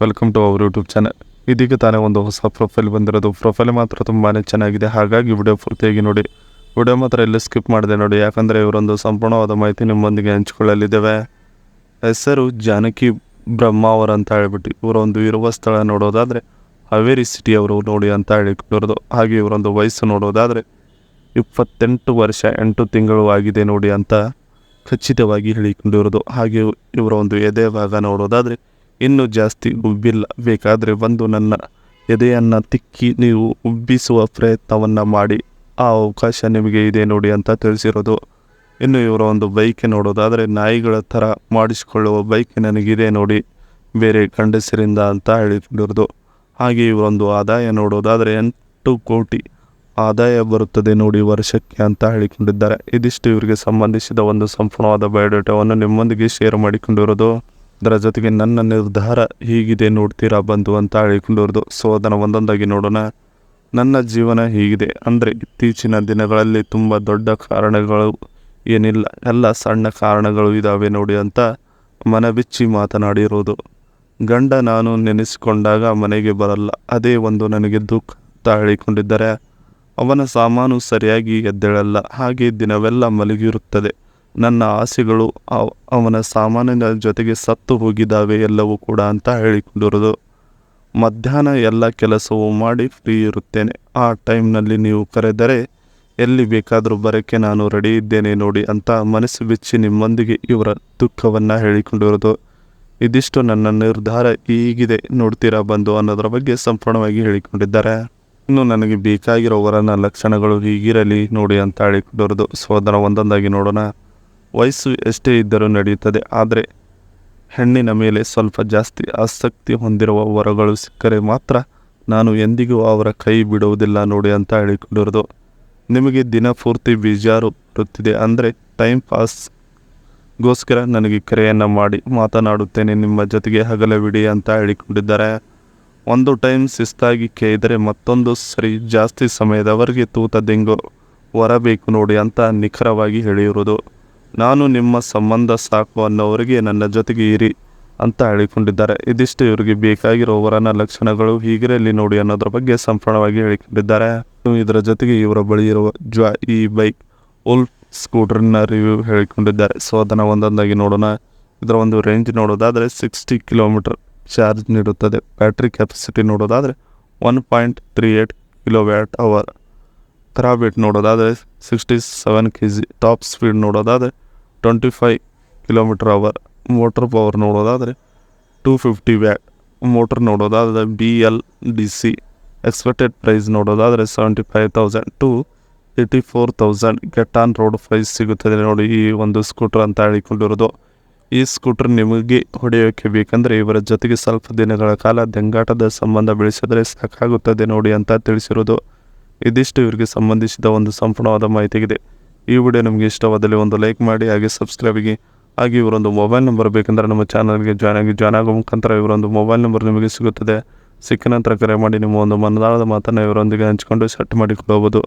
Welcome to our YouTube channel. ಇದೀಗ ತಾನೇ ಒಂದು ಹೊಸ ಪ್ರೊಫೈಲ್ ಬಂದಿರೋದು. ಪ್ರೊಫೈಲ್ ಮಾತ್ರ ತುಂಬಾ ಚೆನ್ನಾಗಿದೆ, ಹಾಗಾಗಿ ವಿಡಿಯೋ ಪೂರ್ತಿಯಾಗಿ ನೋಡಿ. ವಿಡಿಯೋ ಮಾತ್ರ ಎಲ್ಲಿ ಸ್ಕಿಪ್ ಮಾಡಿದೆ ನೋಡಿ, ಯಾಕಂದರೆ ಇವರೊಂದು ಸಂಪೂರ್ಣವಾದ ಮಾಹಿತಿ ನಿಮ್ಮೊಂದಿಗೆ ಹಂಚಿಕೊಳ್ಳಲಿದ್ದೇವೆ. ಹೆಸರು ಜಾನಕಿ ಬ್ರಹ್ಮ ಅವರಂತ ಹೇಳ್ಬಿಟ್ಟು ಇವರೊಂದು ಇರುವ ಸ್ಥಳ ನೋಡೋದಾದರೆ ಹಾವೇರಿ ಸಿಟಿ ಅವರು ನೋಡಿ ಅಂತ ಹೇಳಿಕೊಂಡಿರೋದು. ಹಾಗೆ ಇವರೊಂದು ವಯಸ್ಸು ನೋಡೋದಾದರೆ 28 ವರ್ಷ 8 ತಿಂಗಳು ಆಗಿದೆ ನೋಡಿ ಅಂತ ಖಚಿತವಾಗಿ ಹೇಳಿಕೊಂಡಿರೋದು. ಹಾಗೆ ಇವರ ಒಂದು ಎದೆ ಭಾಗ ನೋಡೋದಾದರೆ ಇನ್ನೂ ಜಾಸ್ತಿ ಉಬ್ಬಿಲ್ಲ, ಬೇಕಾದರೆ ಬಂದು ನನ್ನ ಎದೆಯನ್ನು ತಿಕ್ಕಿ ನೀವು ಉಬ್ಬಿಸುವ ಪ್ರಯತ್ನವನ್ನು ಮಾಡಿ, ಆ ಅವಕಾಶ ನಿಮಗೆ ಇದೆ ನೋಡಿ ಅಂತ ತಿಳಿಸಿರೋದು. ಇನ್ನು ಇವರ ಒಂದು ಬೈಕ್ ನೋಡೋದಾದರೆ ನಾಯಿಗಳ ಥರ ಮಾಡಿಸಿಕೊಳ್ಳುವ ಬೈಕ್ ನನಗಿದೆ ನೋಡಿ, ಬೇರೆ ಗಂಡಸರಿಂದ ಅಂತ ಹೇಳಿಕೊಂಡಿರೋದು. ಹಾಗೆ ಇವರೊಂದು ಆದಾಯ ನೋಡೋದಾದರೆ 8 ಕೋಟಿ ಆದಾಯ ಬರುತ್ತದೆ ನೋಡಿ ವರ್ಷಕ್ಕೆ ಅಂತ ಹೇಳಿಕೊಂಡಿದ್ದಾರೆ. ಇದಿಷ್ಟು ಇವರಿಗೆ ಸಂಬಂಧಿಸಿದ ಒಂದು ಸಂಪೂರ್ಣವಾದ ಬಯೋಡೇಟಾವನ್ನು ನಿಮ್ಮೊಂದಿಗೆ ಶೇರ್ ಮಾಡಿಕೊಂಡಿರೋದು. ಅದರ ಜೊತೆಗೆ ನನ್ನ ನಿರ್ಧಾರ ಹೀಗಿದೆ ನೋಡ್ತೀರಾ ಬಂದು ಅಂತ ಹೇಳಿಕೊಂಡಿರೋದು. ಸೊ ಅದನ್ನು ಒಂದೊಂದಾಗಿ ನೋಡೋಣ. ನನ್ನ ಜೀವನ ಹೀಗಿದೆ ಅಂದರೆ ಇತ್ತೀಚಿನ ದಿನಗಳಲ್ಲಿ ತುಂಬ ದೊಡ್ಡ ಕಾರಣಗಳು ಏನಿಲ್ಲ, ಎಲ್ಲ ಸಣ್ಣ ಕಾರಣಗಳು ಇದ್ದಾವೆ ನೋಡಿ ಅಂತ ಮನಬಿಚ್ಚಿ ಮಾತನಾಡಿರೋದು. ಗಂಡ ನಾನು ನೆನೆಸಿಕೊಂಡಾಗ ಮನೆಗೆ ಬರಲ್ಲ, ಅದೇ ಒಂದು ನನಗೆ ದುಃಖ ಅಂತ ಹೇಳಿಕೊಂಡಿದ್ದಾರೆ. ಅವನ ಸಾಮಾನು ಸರಿಯಾಗಿ ಎದ್ದೇಳಲ್ಲ, ಹಾಗೆ ದಿನವೆಲ್ಲ ಮಲಗಿರುತ್ತದೆ. ನನ್ನ ಆಸೆಗಳು ಅವನ ಸಾಮಾನಿನ ಜೊತೆಗೆ ಸತ್ತು ಹೋಗಿದ್ದಾವೆ ಎಲ್ಲವೂ ಕೂಡ ಅಂತ ಹೇಳಿಕೊಂಡಿರೋದು. ಮಧ್ಯಾಹ್ನ ಎಲ್ಲ ಕೆಲಸವೂ ಮಾಡಿ ಫ್ರೀ ಇರುತ್ತೇನೆ, ಆ ಟೈಮ್ನಲ್ಲಿ ನೀವು ಕರೆದರೆ ಎಲ್ಲಿ ಬೇಕಾದರೂ ಬರೋಕ್ಕೆ ನಾನು ರೆಡಿ ಇದ್ದೇನೆ ನೋಡಿ ಅಂತ ಮನಸ್ಸು ಬಿಚ್ಚಿ ನಿಮ್ಮೊಂದಿಗೆ ಇವರ ದುಃಖವನ್ನು ಹೇಳಿಕೊಂಡಿರೋದು. ಇದಿಷ್ಟು ನನ್ನ ನಿರ್ಧಾರ ಹೀಗಿದೆ ನೋಡ್ತೀರಾ ಬಂದು ಅನ್ನೋದರ ಬಗ್ಗೆ ಸಂಪೂರ್ಣವಾಗಿ ಹೇಳಿಕೊಂಡಿದ್ದಾರೆ. ಇನ್ನು ನನಗೆ ಬೇಕಾಗಿರೋ ವರನ ಲಕ್ಷಣಗಳು ಹೀಗಿರಲಿ ನೋಡಿ ಅಂತ ಹೇಳಿಕೊಂಡಿರೋದು. ಸೊ ಅದನ್ನು ಒಂದೊಂದಾಗಿ ನೋಡೋಣ. ವಯಸ್ಸು ಎಷ್ಟೇ ಇದ್ದರೂ ನಡೆಯುತ್ತದೆ, ಆದರೆ ಹೆಣ್ಣಿನ ಮೇಲೆ ಸ್ವಲ್ಪ ಜಾಸ್ತಿ ಆಸಕ್ತಿ ಹೊಂದಿರುವ ವರಗಳು ಸಿಕ್ಕರೆ ಮಾತ್ರ ನಾನು ಎಂದಿಗೂ ಅವರ ಕೈ ಬಿಡುವುದಿಲ್ಲ ನೋಡಿ ಅಂತ ಹೇಳಿಕೊಂಡಿರೋದು. ನಿಮಗೆ ದಿನ ಪೂರ್ತಿ ಬೇಜಾರು ಬರುತ್ತಿದೆ ಅಂದರೆ ಟೈಮ್ ಪಾಸ್ಗೋಸ್ಕರ ನನಗೆ ಕರೆಯನ್ನು ಮಾಡಿ ಮಾತನಾಡುತ್ತೇನೆ ನಿಮ್ಮ ಜೊತೆಗೆ ಹಗಲವಿಡಿ ಅಂತ ಹೇಳಿಕೊಂಡಿದ್ದಾರೆ. ಒಂದು ಟೈಮ್ ಶಿಸ್ತಾಗಿ ಕೇಳಿದರೆ ಮತ್ತೊಂದು ಸರಿ ಜಾಸ್ತಿ ಸಮಯದವರೆಗೆ ತೂತ ದೆಂಗು ಹೊರಬೇಕು ನೋಡಿ ಅಂತ ನಿಖರವಾಗಿ ಹೇಳಿರೋದು. ನಾನು ನಿಮ್ಮ ಸಂಬಂಧ ಸಾಕು ಅನ್ನೋವರಿಗೆ ನನ್ನ ಜೊತೆಗೆ ಇರಿ ಅಂತ ಹೇಳಿಕೊಂಡಿದ್ದಾರೆ. ಇದಿಷ್ಟು ಇವರಿಗೆ ಬೇಕಾಗಿರೋ ವರನ ಲಕ್ಷಣಗಳು ಹೀಗಿರಲಿ ನೋಡಿ ಅನ್ನೋದ್ರ ಬಗ್ಗೆ ಸಂಪೂರ್ಣವಾಗಿ ಹೇಳಿಕೊಂಡಿದ್ದಾರೆ. ಇದರ ಜೊತೆಗೆ ಇವರ ಬಳಿ ಇರುವ ಈ ಬೈಕ್ ಉಲ್ಫ್ ಸ್ಕೂಟರ್ನ ರಿವ್ಯೂ ಹೇಳಿಕೊಂಡಿದ್ದಾರೆ. ಸೊ ಅದನ್ನು ಒಂದೊಂದಾಗಿ ನೋಡೋಣ. ಇದರ ಒಂದು ರೇಂಜ್ ನೋಡೋದಾದರೆ 60 ಕಿಲೋಮೀಟರ್ ಚಾರ್ಜ್ ನೀಡುತ್ತದೆ. ಬ್ಯಾಟ್ರಿ ಕೆಪಾಸಿಟಿ ನೋಡೋದಾದರೆ 1.38 kWh. ಥರಾಬಿಟ್ ನೋಡೋದಾದರೆ 67 kg. ಟಾಪ್ ಸ್ಪೀಡ್ ನೋಡೋದಾದರೆ 25 km/h. ಮೋಟರ್ ಪವರ್ ನೋಡೋದಾದರೆ 250 ವ್ಯಾಟ್. ಮೋಟರ್ ನೋಡೋದಾದರೆ BLDC. ಎಕ್ಸ್ಪೆಕ್ಟೆಡ್ ಪ್ರೈಸ್ ನೋಡೋದಾದರೆ 75,000 to 84,000 get on road price ಸಿಗುತ್ತದೆ ನೋಡಿ ಈ ಒಂದು ಸ್ಕೂಟರ್ ಅಂತ ಹೇಳಿಕೊಂಡಿರೋದು. ಈ ಸ್ಕೂಟರ್ ನಿಮಗೆ ಹೊಡೆಯೋಕ್ಕೆ ಬೇಕಂದರೆ ಇವರ ಜೊತೆಗೆ ಸ್ವಲ್ಪ ದಿನಗಳ ಕಾಲ ದೆಂಗಾಟದ ಸಂಬಂಧ ಬೆಳೆಸಿದರೆ ಸಾಕಾಗುತ್ತದೆ ನೋಡಿ ಅಂತ ತಿಳಿಸಿರೋದು. ಇದಿಷ್ಟು ಇವರಿಗೆ ಸಂಬಂಧಿಸಿದ ಒಂದು ಸಂಪೂರ್ಣವಾದ ಮಾಹಿತಿಗಿದೆ. ಈ ವಿಡಿಯೋ ನಿಮಗೆ ಇಷ್ಟವಾದಲ್ಲಿ ಒಂದು ಲೈಕ್ ಮಾಡಿ, ಹಾಗೆ ಸಬ್ಸ್ಕ್ರೈಬ್ ಆಗಿ. ಹಾಗೆ ಇವರೊಂದು ಮೊಬೈಲ್ ನಂಬರ್ ಬೇಕೆಂದರೆ ನಮ್ಮ ಚಾನಲ್ಗೆ ಜಾಯ್ನ್ ಆಗೋ ಮುಖಾಂತರ ಇವರೊಂದು ಮೊಬೈಲ್ ನಂಬರ್ ನಿಮಗೆ ಸಿಗುತ್ತದೆ. ಸಿಕ್ಕ ನಂತರ ಕರೆ ಮಾಡಿ ನಿಮ್ಮ ಒಂದು ಮನದಾಳದ ಮಾತನ್ನು ಇವರೊಂದಿಗೆ ಹಂಚಿಕೊಂಡು ಸೆಟ್ ಮಾಡಿಕೊಳ್ಳಬಹುದು.